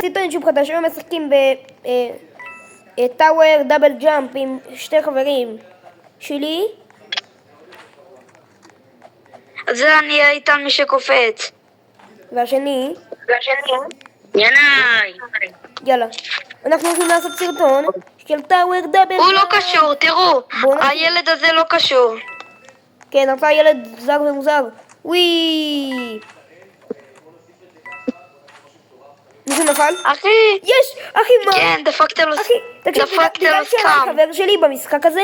סרטון יוטיוב חדש, היום משחקים בטאוור דאבל ג'אמפ עם שתי חברים שלי. זה אני איתן מי שקופץ. והשני. ינאי. יאללה. אנחנו הולכים לעשות סרטון של טאוור דאבל. הוא לא קשור, תראו. הילד הזה לא קשור. כן, אתה ילד זר ומוזר. וואי. מישהו נפל? אחי! יש! אחי, מה? כן, דפקת לו אחי, תקשיב, בגלל שאני סקאם. חבר שלי במשחק הזה,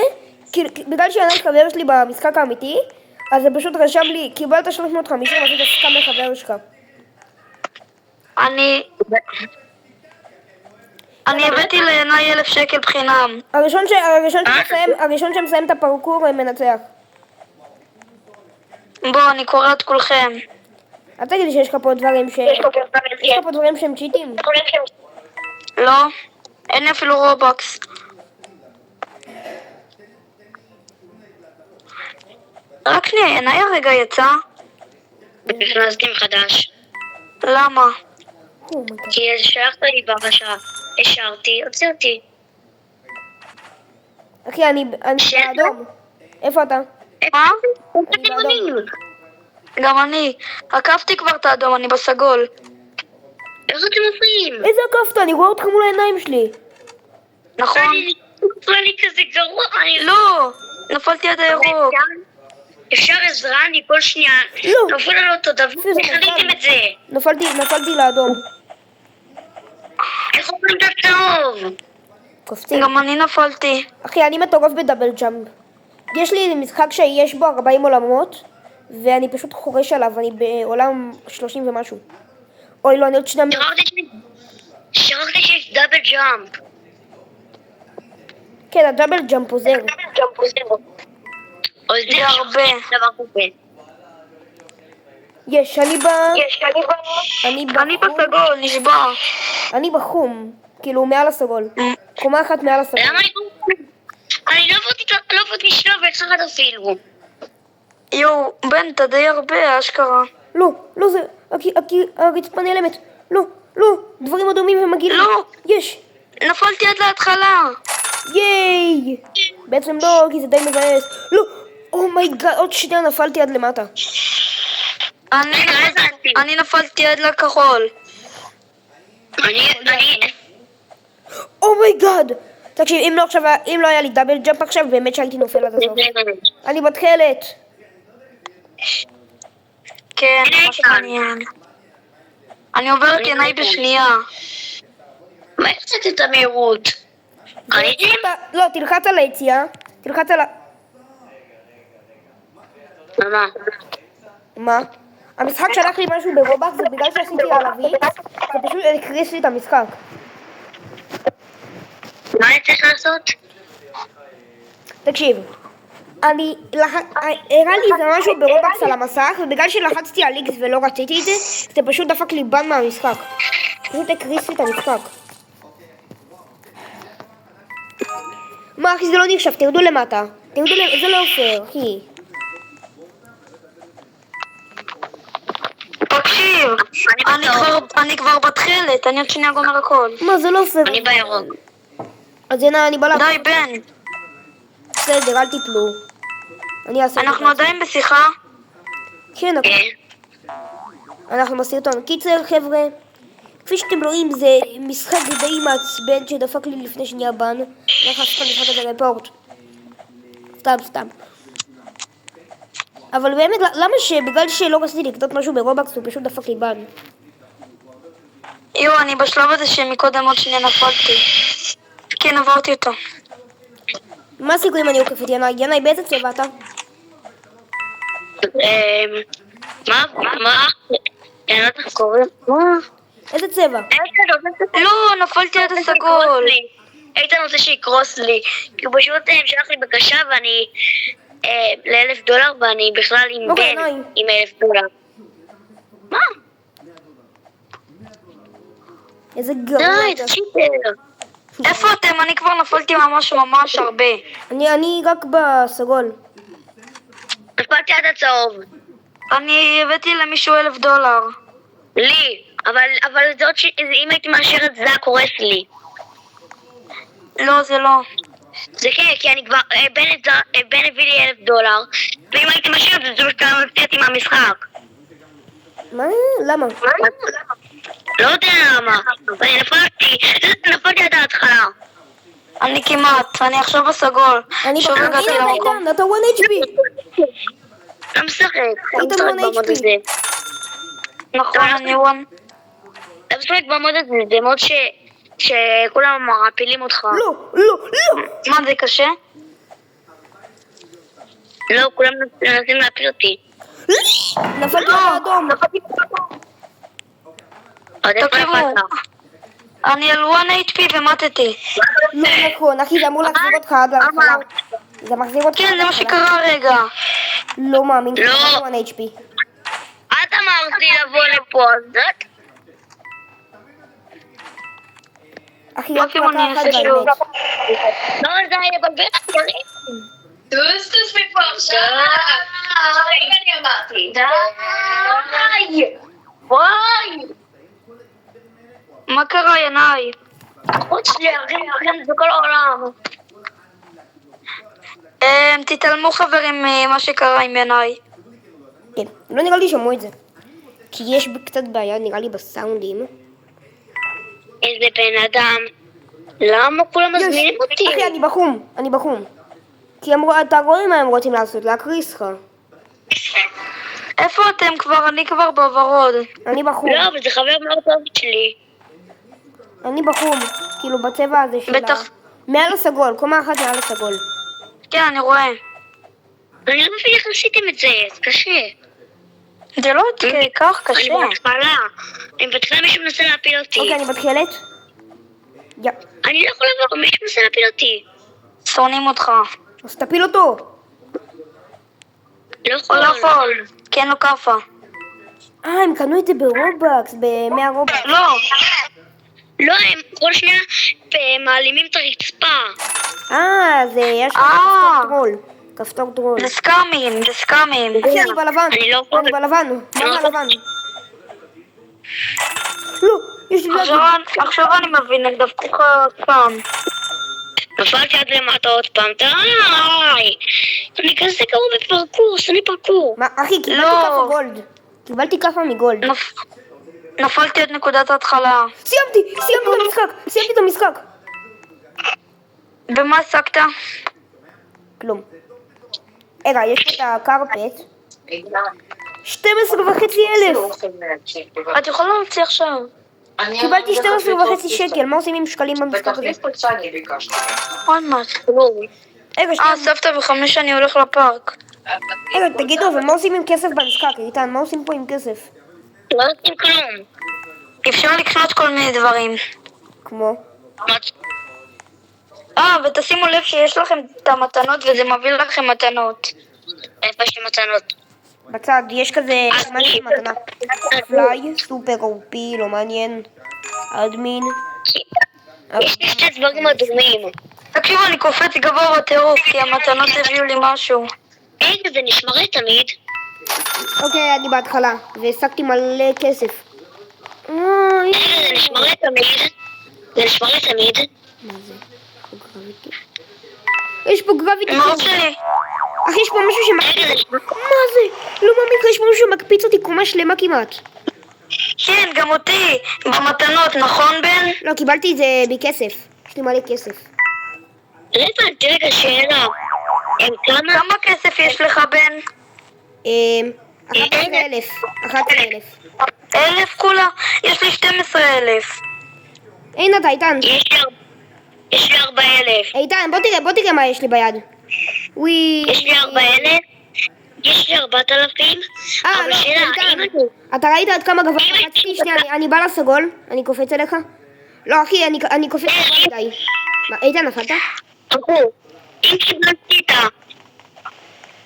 בגלל שאני חבר שלי במשחק האמיתי, אז זה פשוט רשם לי, קיבלת 350, עשית סקאם לחבר שלך. אני הבאתי לעיניי 1,000 שקל בחינם. הראשון שמסיים את הפרקור מנצח. בוא, אני קורא את כולכם. אל תגיד לי שיש לך פה דברים שהם צ'יטים. לא, אין לי אפילו רובוקס. רק שנייה, עיניי הרגע יצא. נכנסתי מחדש. למה? כי שלחת לי בבקשה. השארתי, הוציא אותי. אחי, אני באדום. איפה אתה? מה? באדום. גם אני. עקפתי כבר את האדום, אני בסגול. איך אתם מפריעים? איזה עקפת? אני רואה אותך מול העיניים שלי. נכון? אני כזה גרוע. לא! נפלתי עד הירוק. אפשר עזרה? אני כל שנייה. לא. נופל על אותו דבר. איך עליתם את זה? נפלתי לאדום. איך עוברים את הצהוב? קופצים. גם אני נפלתי. אחי, אני מטורף בדאבל ג'אמפ. יש לי משחק שיש בו 40 עולמות, ואני פשוט חורש עליו, אני בעולם 30 ומשהו. אוי, לא, אני עוד שני... שכחתי שיש דאבל ג'אמפ. כן, הדאבל ג'אמפ עוזר. זה הרבה. יש, אני בסגול, נשבע. אני בחום, כאילו מעל הסגול. קומה אחת מעל הסגול. למה אני לא עבוד משלוב ואחד אפילו. יואו, בן, אתה די הרבה, אשכרה. לא, זה... הרצפה נעלמת. לא, דברים אדומים ומגעילים. לא. יש. נפלתי עד להתחלה. ייי. בעצם לא, כי זה די מבאס. לא, אומייגאד, עוד שנייה נפלתי עד למטה. אני נפלתי עד לכחול. אומייגאד. תקשיב, אם לא היה לי דאבל ג'אמפ עכשיו, באמת שהייתי נופל עד הסוף. אני בתחילת. כן, ממש מעניין. אני עוברת עיניי בשנייה. מה יצאת את המהירות? לא, תלחץ על היציאה. תלחץ על ה... מה? המשחק שלח לי משהו ברובקס, זה בגלל שעשיתי עליו איקס, זה פשוט הקריס לי את המשחק. מה אני צריך לעשות? תקשיב, הראה לי איזה משהו ברובקס על המסך, ובגלל שלחצתי על איקס ולא רציתי את זה, זה פשוט דפק לי בן מהמשחק. פשוט הקריס לי את המשחק. מה אחי, זה לא נחשב, תרדו למטה. זה לא פייר, אחי. תקשיב, אני כבר בתחילת, אני עוד שנייה גומר הכל. מה, זה לא פייר. אני בירוק. אז הנה, אני בלב. די, בן. בסדר, אל תיפלו. אני אעשה... אנחנו עדיין בשיחה? כן, אנחנו בסרטון. קיצר, חבר'ה, כפי שאתם רואים, זה משחק די מעצבן שדפק לי לפני שנייה בן. איך לעשות את המשחק הזה רפורט? סתם. אבל באמת, למה שבגלל שלא רציתי לקנות משהו ברובקס, הוא פשוט דפק לי בן? יואו, אני בשלב הזה שמקודם עוד שנייה נפלתי. כן, עברתי אותו. מה הסיכוי אם אני עוקף את ינאי? ינאי, באיזה צבע אתה? מה? איך קוראים? איזה צבע? לא, נפלתי עד הסגול. איתן רוצה שיקרוס לי, כי הוא פשוט שלח לי בקשה ואני ל$1,000 ואני בכלל עם בן עם $1,000. מה? איזה גרוע. די, זה צ'יפר. איפה אתם? אני כבר נפלתי ממש הרבה. אני רק בסגול. נפלתי עד הצהוב. אני הבאתי למישהו $1,000. לי. אבל זאת אם הייתי מאשרת זה היה קורס לי. לא, זה לא. זה כן, כי אני כבר, בן הביא לי $1,000, ואם הייתי מאשרת זה פשוט היה מפתיע אותי מהמשחק. מה? למה? לא יודע למה, אני נפלתי עד ההתחלה. אני כמעט, אני עכשיו בסגול. אני שוב הגעתי הנה, למקום. איתן, אתה 1 HP. לא משחק, לא היית משחק מון במוד HP. הזה. נכון, אני וואן. לא משחק במוד הזה, זה מוד שכולם מעפילים אותך. לא, לא, לא. מה, זה קשה? לא, כולם מנסים להפיל אותי. נפלתי לאדום. עוד איפה תקשיבו, נפלת? אני על 1 HP ומטתי. לא נכון, אחי, זה אמור להחזיר אותך עד להתחלה. זה מחזיר אותך כן, עד זה מה להתחלה. שקרה רגע. לא מאמין, לא. זה 1 HP. את אמרת לי לבוא לפה, אז את... אחי, רק מקסימום מכה אני אחת אעשה שוב. באמת. לא, זה היה בלבל אחרי. טוסטוס מפה עכשיו. אני אמרתי. די! וואי! מה קרה, ינאי? חוץ לי, אחים, זה כל העולם. תתעלמו חברים ממה שקרה עם ינאי. כן, לא נראה לי שמעו את זה. כי יש קצת בעיה, נראה לי בסאונדים. איזה בן אדם. למה כולם מזמינים אותי? אחי, אני בחום. כי אתה רואה מה הם רוצים לעשות, להקריס לך. איפה אתם כבר? אני כבר בוורוד. אני בחום. לא, אבל זה חבר מאוד טוב שלי. אני בחום. כאילו בצבע הזה של בטח. מעל הסגול, קומה אחת מעל הסגול. כן, אני רואה. אני לא מבין איך עשיתם את זה, זה קשה. זה לא כך אני קשה. בהתחלה. אני בהתחלה מישהו מנסה להפיל אותי. אוקיי, אני מתחילת. יא. אני לא יכולה לעבור, מישהו מנסה להפיל אותי. שונאים אותך. אז תפיל אותו. לא הוא יכול. לא יכול. כי אין לו כאפה. הם קנו את זה ברובקס, ב100 רובקס. לא. לא, הם כל שנייה מעלימים את הרצפה. זה יש לך כפתור טרול. כפתור טרול. זה סקאמים, זה סקאמים. אחי, אני בלבן. אני לא יכול. אני בלבן. מה בלבן? לא, יש לי להגיד. עכשיו אני מבין, הם דפקו לך סקאם. נפלתי עד למטה עוד פעם, די! אני כזה קרוב בפרקורס, אני פרקור. מה, אחי, קיבלתי לא. כאפה גולד. קיבלתי כאפה מגולד. נפלתי עד נקודת ההתחלה. סיימתי את המשחק. במה עסקת? כלום. רגע, יש לי את הקרפט. 12,500. את יכולה להוציא עכשיו. קיבלתי 12.5 שקל, מה עושים עם שקלים במשחק הזה? עוד מעט. רגע, שנייה. סבתא ב5 אני הולך לפארק. רגע, תגידו, ומה עושים עם כסף במשחק? איתן, מה עושים פה עם כסף? לא עושים כלום. אפשר לקנות כל מיני דברים. כמו? ותשימו לב שיש לכם את המתנות וזה מביא לכם מתנות. איפה יש לי מתנות? בצד, יש כזה משהו מתנה. פליי, סופר אורפי, לא מעניין. אדמין. יש לי שתי דברים אדומים. תקשיבו, אני קופץ גבוה בטירוף כי המתנות הביאו לי משהו. רגע, זה נשמר תמיד. אוקיי, אני בהתחלה, והשגתי מלא כסף. רגע, זה נשמר תמיד. זה נשמר תמיד. מה זה? גרביטי? יש פה גרביטי. מה רוצה לי? אך יש פה משהו שמקפיץ רגע, אותי. מה זה? לא מאמין, יש פה משהו שמקפיץ אותי קומה שלמה כמעט. כן, גם אותי. במתנות, נכון בן? לא, קיבלתי את זה בכסף. יש לי מלא כסף. לא הבנתי, רגע, שאלה. כמה? כמה כסף יש לך בן? 11,000. 11,000. 1,000 כולה? יש לי 12,000. הנה אתה, איתן. יש לי 4,000. איתן, בוא תראה מה יש לי ביד. וואי. יש לי 4,000. יש לי 4,000. לא, אבל שאלה, איתן. אם אתה ראית עד כמה גבוה קפצתי? שנייה, אני בא לסגול. אני קופץ אליך. לא, אחי, אני קופץ גבוה מדי. מה, איתן, נפלת?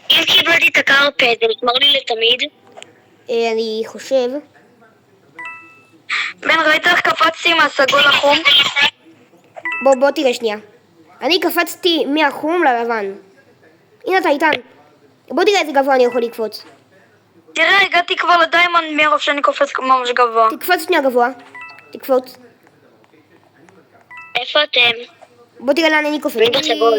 אם קיבלתי את הקרפט, זה נשמר לי לתמיד. אני חושב. בן, ראית איך קפצתי מהסגול לחום? בוא תראה שנייה. אני קפצתי מהחום ללבן. הנה אתה, איתן. בוא תראה איזה גבוה אני יכול לקפוץ. תראה, הגעתי כבר לדיימונד מרוב שאני קופץ ממש גבוה. תקפוץ שנייה גבוה. תקפוץ. איפה אתם? בוא תראה לאן אני קופץ. אני בסגול.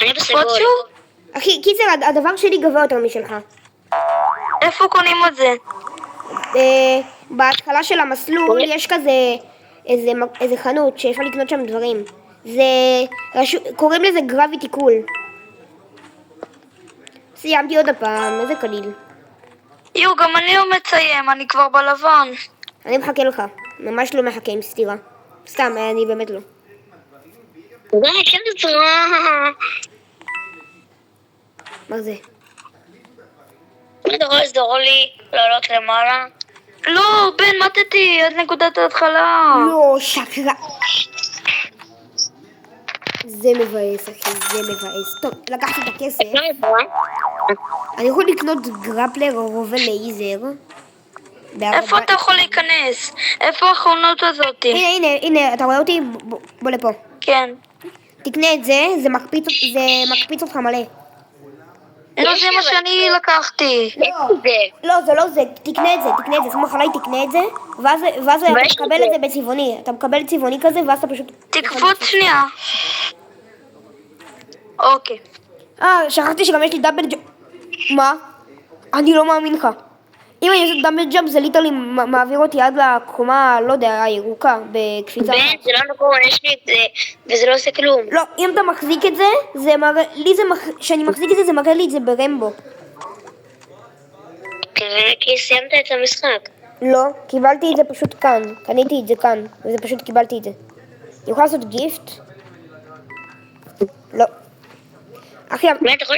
אני בסגול. קפוץ שוב? אחי, קיצר, הדבר שלי גבוה יותר משלך. איפה קונים את זה? בהתחלה של המסלול יש כזה איזה חנות שאפשר לקנות שם דברים. קוראים לזה גרביטי קול. סיימתי עוד הפעם, איזה קליל. יו, גם אני לא מסיים, אני כבר בלבן. אני מחכה לך, ממש לא מחכה עם סתירה. סתם, אני באמת לא. די, אפשר לצורה. מה זה? אתה יכול לעזור לי לעלות למעלה? לא, בן, מתתי עד נקודת ההתחלה. לא, שקרה. זה מבאס, אחי, זה מבאס. טוב, לקחתי את הכסף. לא יודע. אני יכול לקנות גרפלר או רובל לייזר. איפה אתה יכול להיכנס? איפה החונות הזאתי? הנה, אתה רואה אותי? בוא לפה. כן. תקנה את זה, זה מקפיץ אותך מלא. לא, זה מה שאני לקחתי. לא, זה לא זה, תקנה את זה, סמוך עליי, תקנה את זה, ואז אתה מקבל את זה בצבעוני. אתה מקבל צבעוני כזה, ואז אתה פשוט... תקפוץ שנייה. אוקיי. שכחתי שגם יש לי דאבל ג'אמפ. מה? אני לא מאמין לך. אם אני עושה דאבל ג'אמפ זה ליטרלי מעביר אותי עד לקומה, לא יודע, הירוקה, בקפיצה. בן, זה לא נכון, יש לי את זה, וזה לא עושה כלום. לא, אם אתה מחזיק את זה, זה מראה, כשאני מחזיק את זה, זה מראה לי את זה ברמבו. כי סיימת את המשחק. לא, קיבלתי את זה פשוט כאן. קניתי את זה כאן, וזה פשוט קיבלתי את זה. אני יכולה לעשות גיפט? לא. אחי, בן, אתה יכול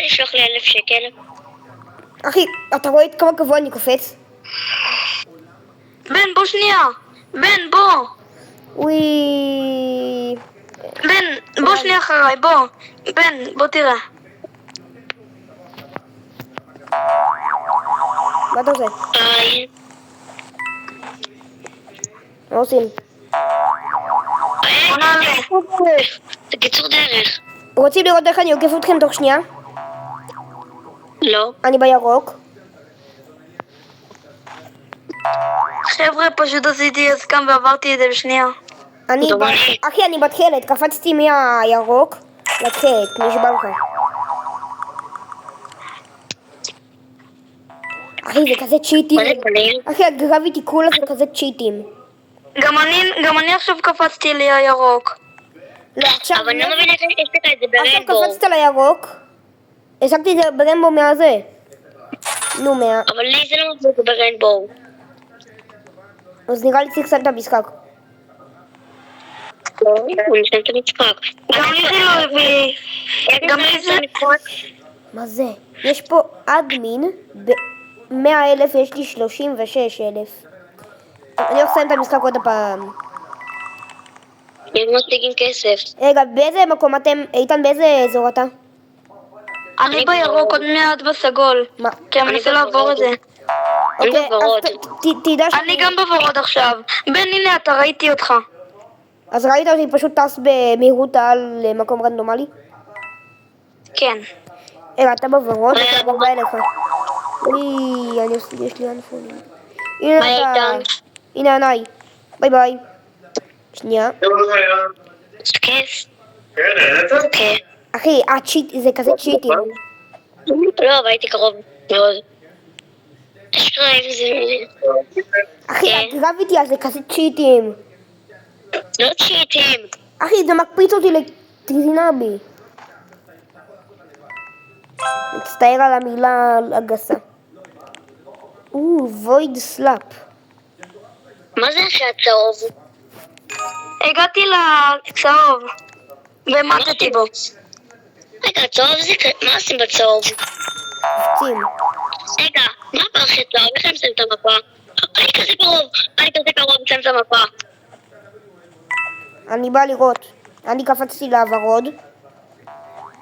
לשלוח לי 1,000 שקל? אחי, אתה רואה את כמה גבוה אני קופץ? בן, בוא שנייה. בן, בוא. וואי... בן, בוא שנייה אחריי, בוא. בן, בוא תראה. מה אתה עושה? היי. מה עושים? בוא נעלה. זה קיצור דרך. רוצים לראות איך אני עוקף אתכם תוך שנייה? לא. אני בירוק. חבר'ה, פשוט עשיתי הסכם ועברתי את זה בשנייה. אחי, אני בתחילת, קפצתי מהירוק לתחילת, נשבע לך. אחי, זה כזה צ'יטים. מה זה קליל? אחי, הגרביטי קול הזה כזה צ'יטים. גם אני עכשיו קפצתי לי הירוק. לא, עכשיו... אבל אני לא מבינה איך יש לך את זה עכשיו ברמבו. קפצת לירוק. השגתי את זה ברמבו מהזה. נו, אבל לי זה לא מבין ברנבו. אז נראה לי צריך לסיים את המשחק. הוא נשאר את המשחק. גם לי זה לא הביא. גם לי זה... מה זה? יש פה אדמין, ב-100,000 יש לי 36,000. אני הולך לסיים את המשחק עוד הפעם. יש מספיק עם כסף. רגע, באיזה מקום אתם? איתן, באיזה אזור אתה? אני בירוק, עוד מעט בסגול. מה? כי אני מנסה לעבור את זה. אוקיי, בוורוד. אז תדע ש... אני גם בוורוד עכשיו. בן, הנה אתה, ראיתי אותך. אז ראית אותי פשוט טס במהירות על למקום רנדומלי? כן. רגע, אתה בוורוד, אתה בא אליך. וואי, יש לי אנפונים. הנה מה אתה. איתן? הנה עיניי. ביי ביי. שנייה. זה כיף. כן. אחי, זה כזה צ'יטים. לא, אבל הייתי קרוב מאוד. אשכרה איזה... אחי, הגרביטי הזה כזה צ'יטים. לא צ'יטים. אחי, זה מקפיץ אותי לטריזינבי. מצטער על המילה הגסה. וויד סלאפ. מה זה אחרי הצהוב? הגעתי לצהוב. ומטתי בו. רגע, הצהוב זה... מה עושים בצהוב? קופצים. רגע, מה הפרח צהוב? איך אני מסיים את המפה? אני כזה קרוב מסיים את המפה. אני באה לראות. אני קפצתי לוורוד.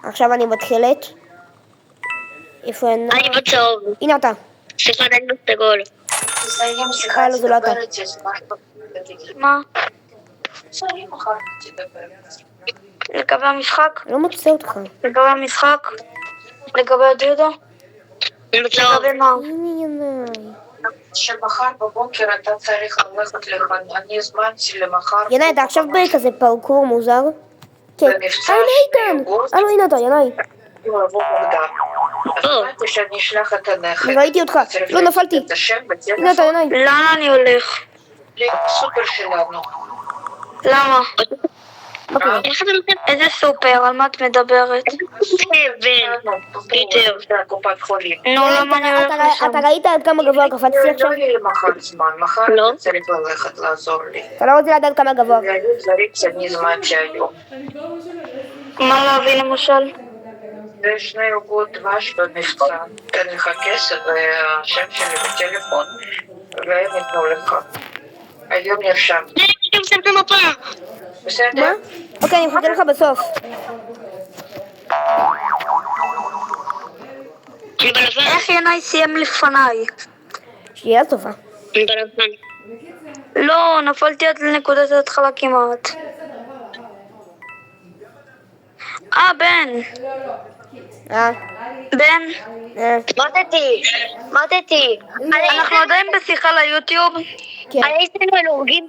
עכשיו אני מתחילת. איפה אני? אני בצהוב. הנה אתה. סליחה, אני בסגול. לא, זה לא אתה. מה? לגבי המשחק? לא מוצא אותך. לגבי המשחק? לגבי הג'ודו? בצהוב. לגבי מה? שמחר בבוקר אתה צריך ללכת אני הזמנתי למחר. ינאי, אתה עכשיו בכזה פרקור מוזר? כן. במבצע איתן! הנה אתה, ינאי. לבוא מוקדם. אז אמרתי שאני אשלח את הנכד. ראיתי אותך. לא, נפלתי. את השם הנה אתה, בטלפון ינאי. לאן אני הולך? לסופר שלנו. למה? מה קורה? איך אתה נותן? איזה סופר? על מה את מדברת? בן. פיטר. קופת חולים. נו, למה אני הולך לשם? אתה ראית עד כמה גבוה קפצתי עכשיו? לא יהיה לי מחר זמן, מחר לא. אתה צריך ללכת לעזור לי. אתה לא רוצה לדעת כמה גבוה. והיו דברים שאני הזמנתי היום. מה להביא למשל? ויש 2 עוגות דבש במבצע. תן לך כסף והשם שלי בטלפון, והם יתנו לך. היום נרשם. אני שם את המפה. בסדר? מה? אוקיי, אני מחכה לך בסוף. אני בלבן. איך ינאי סיים לפניי? שאלה טובה. אני בלבן. לא, נפלתי עד לנקודת ההתחלה כמעט. בן. בן. מוטטי. אנחנו עדיין בשיחה ליוטיוב. כן. הייתם הורגים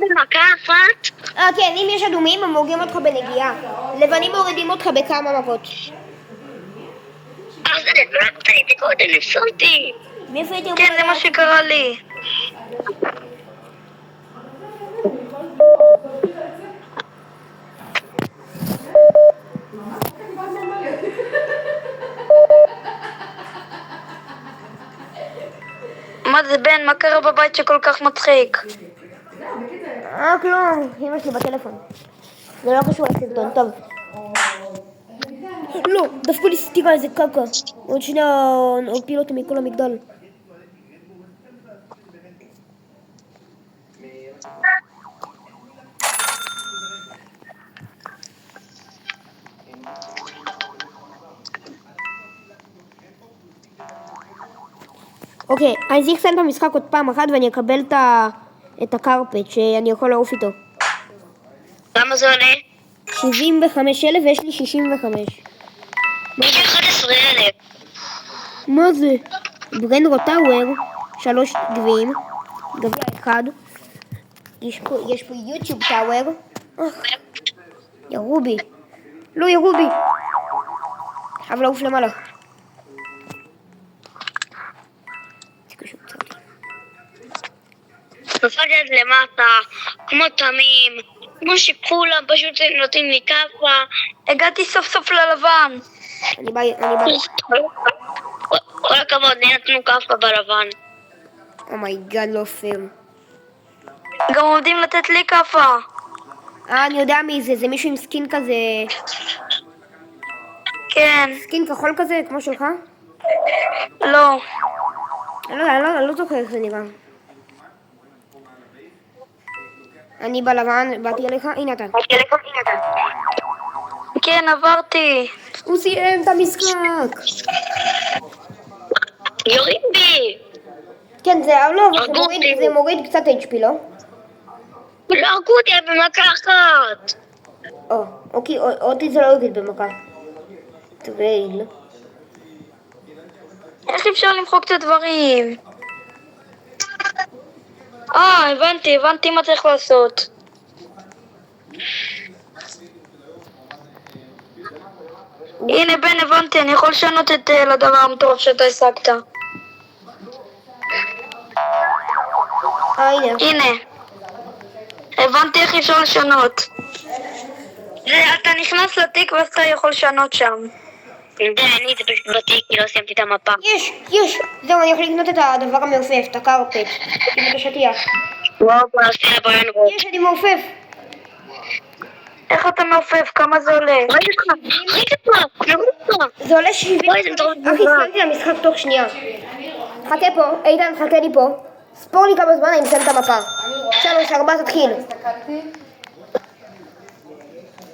במכה אחת? כן, אם יש אדומים הם הורגים אותך בנגיעה. לבנים מורידים אותך בכמה מכות. אז אני לא הייתי קודם, נפסלתי. מאיפה הייתי כן, זה מה שקרה לי. מה זה בן? מה קרה בבית שכל כך מצחיק? כלום. אמא שלי בטלפון. זה לא קשור לסרטון, טוב. לא, דפקו לי סטירה איזה קקה. עוד שנייה הפיל אותי מכל המגדל. אוקיי, אז אני אסיים את המשחק עוד פעם אחת ואני אקבל את הקרפט שאני יכול לעוף איתו. למה זה עולה? 75,000 ויש לי 65. יש לי 11,000. מה זה? ברנרו טאוור, 3 גביעים, גביע 1. יש פה יוטיוב טאוור. ירו בי. לא ירו בי. חייב לעוף למעלה. נפלתי עד למטה, כמו תמים, כמו שכולם פשוט נותנים לי כאפה. הגעתי סוף סוף ללבן. אני בא. כל הכבוד, לי נתנו כאפה בלבן. אומייגאד, לא פייר. גם עומדים לתת לי כאפה. אני יודע מי זה, זה מישהו עם סקין כזה, כן. סקין כחול כזה, כמו שלך? לא. אני לא זוכר איך זה נראה. אני בלבן, באתי אליך, הנה אתה. כן, עברתי. הוא סיים את המשחק. יורים בי. כן, זה מוריד קצת HP, לא? לא הרגו אותי במכה אחת. אוקיי, אותי זה לא הוריד במכה. טרייל. איך אפשר למחוק את הדברים? הבנתי מה צריך לעשות. הנה בן, הבנתי, אני יכול לשנות את לדבר המטורף שאתה השגת. הנה. הבנתי איך אפשר לשנות. אתה נכנס לתיק ואז אתה יכול לשנות שם. אני זה פשוט בתיק, כי לא סיימתי את המפה. יש. זהו, אני יכול לקנות את הדבר המעופף, את הקרפט. עם השטיח. וואו, בוא נעשה לברנרות. יש, אני מעופף. איך אתה מעופף? כמה זה עולה? ראית פה. זה עולה 70. אוי, זה מטורף. אחי, סיימתי המשחק תוך שנייה. חכה פה, איתן, חכה לי פה. ספור לי כמה זמן, אני מסיים את המפה. 3, 4, תתחיל.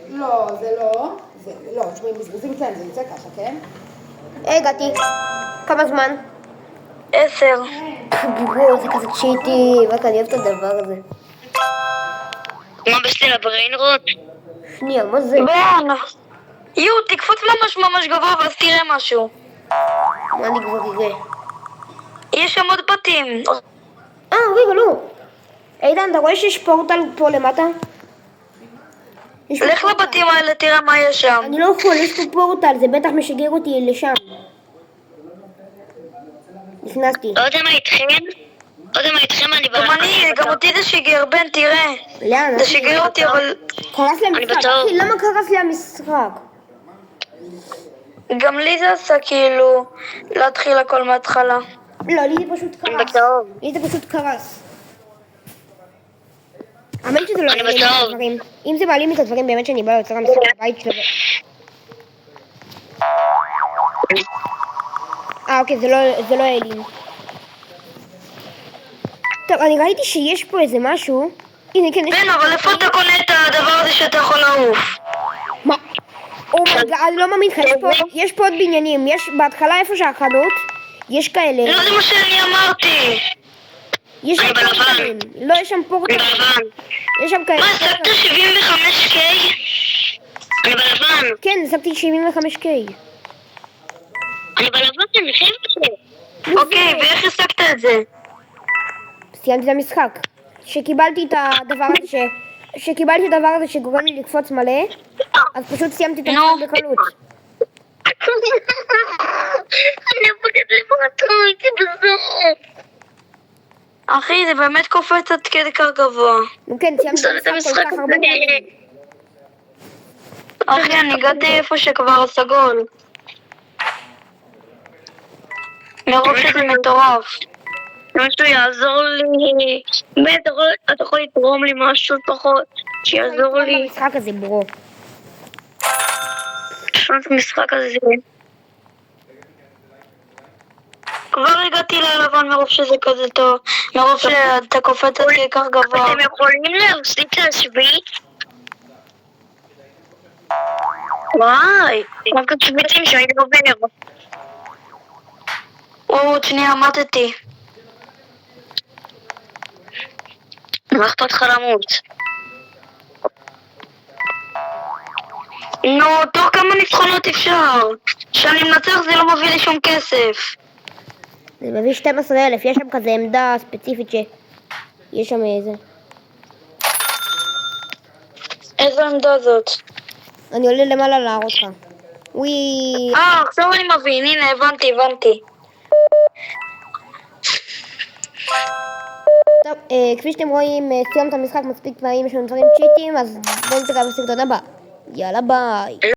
לא, זה לא. לא, תשמעי, בזבוזים כן, זה יוצא ככה, כן? הגעתי. כמה זמן? 10. זה כזה צ'יטי. רק אני אוהב את הדבר הזה. כמו בשביל הברנרות. שנייה, מה זה? בן! תקפוץ ממש ממש גבוה ואז תראה משהו. מה אני כבר אראה? יש שם עוד בתים. רגע, לא. איתן, אתה רואה שיש פורטל פה למטה? יש פה לך פורטל. לבתים האלה, תראה מה יש שם. אני לא יכול, יש פה פורטל, זה בטח משגר אותי לשם. נכנסתי. לא יודע מה איתכם? לא יודע מה איתכם, אני גם אני, גם אותי זה שיגר, בן, תראה. לאן? זה שיגר אותי, אבל קרס לי אני המשחק. בטעות. אחי, למה קרס לי המשחק? גם לי זה עשה כאילו להתחיל הכל מההתחלה. לא, לי זה פשוט אני קרס. בצהוב. לי זה פשוט קרס. האמת שזה לא אני מעלים לי את בצהוב. הדברים. אם זה מעלים לי את הדברים, באמת שאני באה ליוצר המשחק בבית שלו. אוקיי, זה לא העלים. טוב, אני ראיתי שיש פה איזה משהו. הנה, כן, יש... בן, אבל איפה אתה קונה את הדבר הזה שאתה יכול לעוף? מה? אומייגאד, אני לא מאמין לך, יש פה עוד בניינים. יש בהתחלה איפה שהחנות, יש כאלה. לא, זה מה שאני אמרתי. יש שם אני בלבן. פורטלים. לא, יש שם פורטלים. בלבן. יש שם כאלה. מה, השגת 75K? אני בלבן. כן, השגתי 75K. אני בלבן, אני חייבת את זה. אוקיי, ואיך השגת את זה? סיימתי את המשחק. שקיבלתי את הדבר הזה שקיבלתי את הדבר הזה שגורם לי לקפוץ מלא, אז פשוט סיימתי את נו. המשחק בקלות. אני בוגד למטה, הייתי בסוף. אחי, זה באמת קופץ עד כדי כך גבוה. נו כן, סיימתי את את המשחק כל כך הרבה פעמים. אחי, אני הגעתי איפה שכבר הסגול. מרוב שזה מטורף. משהו יעזור לי. באמת, אתה יכול לתרום לי משהו לפחות. שיעזור לי. המשחק הזה, ברו. שנות המשחק הזה. כבר הגעתי ללבן מרוב שזה כזה טוב. מרוב שאתה קופץ עד כדי כך גבוה. אתם יכולים להפסיק להשוויץ? וואי, רק השוויצים שאני עובר. עוד שנייה מתתי. מה אכפת לך למות? נו, תוך כמה ניצחונות אפשר? כשאני מנצח זה לא מביא לי שום כסף. זה מביא 12,000, יש שם כזה עמדה ספציפית יש שם איזה. איזו עמדה זאת? אני אני עולה למעלה להראות לך. וואי. עכשיו אני מבין, הנה הבנתי. טוב, כפי שאתם רואים, סיימת המשחק מספיק פעמים, יש לנו דברים צ'יטים, אז בואו נתראה בסרטון הבא. יאללה ביי.